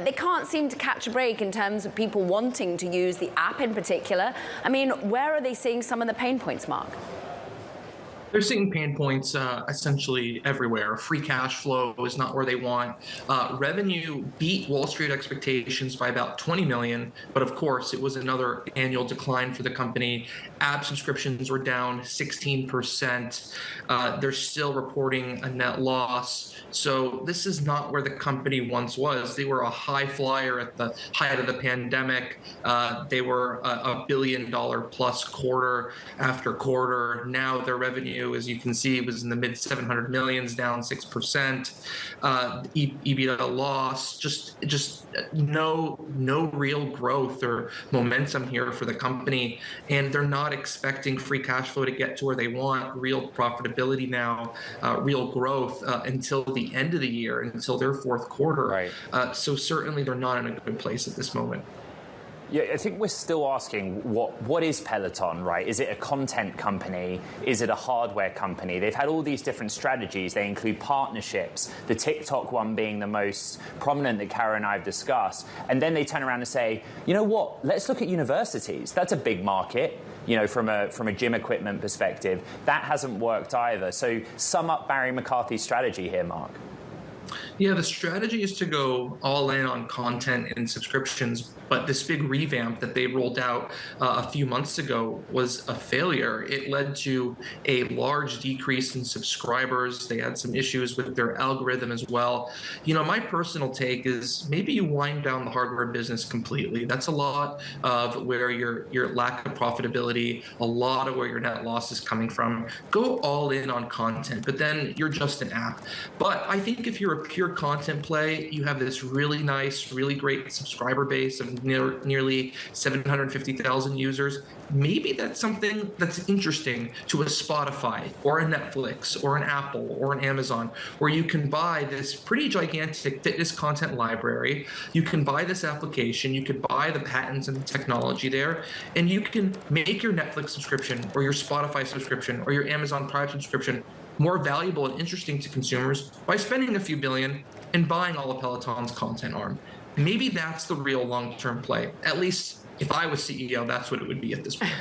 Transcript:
they can't seem to catch a break in terms of people wanting to use the app in particular. I mean, where are they seeing some of the pain points, Mark? They're seeing pain points essentially everywhere. Free cash flow is not where they want. Revenue beat Wall Street expectations by about 20 million, but of course it was another annual decline for the company. App subscriptions were down 16%. They're still reporting a net loss. So this is not where the company once was. They were a high flyer at the height of the pandemic. They were a $1 billion plus quarter after quarter. Now their revenue, as you can see, was in the mid 700 millions, down 6%. EBITDA loss, just no real growth or momentum here for the company, and they're not expecting free cash flow to get to where they want, real profitability now, real growth until the end of the year, until their fourth quarter. Right. So certainly they're not in a good place at this moment. Yeah, I think we're still asking what is Peloton, right? Is it a content company? Is it a hardware company? They've had all these different strategies. They include partnerships, the TikTok one being the most prominent that Kara and I have discussed. And then they turn around and say, you know what, let's look at universities. That's a big market, you know, from a gym equipment perspective. That hasn't worked either. So sum up Barry McCarthy's strategy here, Mark. Yeah, the strategy is to go all in on content and subscriptions, but this big revamp that they rolled out a few months ago was a failure. It led to a large decrease in subscribers. They had some issues with their algorithm as well. You know, my personal take is maybe you wind down the hardware business completely. That's a lot of where your lack of profitability, a lot of where your net loss is coming from. Go all in on content, but then you're just an app. But I think if you're a pure content play, you have this really nice, really great subscriber base of nearly 750,000 users. Maybe that's something that's interesting to a Spotify or a Netflix or an Apple or an Amazon, where you can buy this pretty gigantic fitness content library. You can buy this application, you could buy the patents and the technology there, and you can make your Netflix subscription or your Spotify subscription or your Amazon Prime subscription more valuable and interesting to consumers by spending a few billion and buying all of Peloton's content arm. Maybe that's the real long-term play. At least if I was CEO, that's what it would be at this point.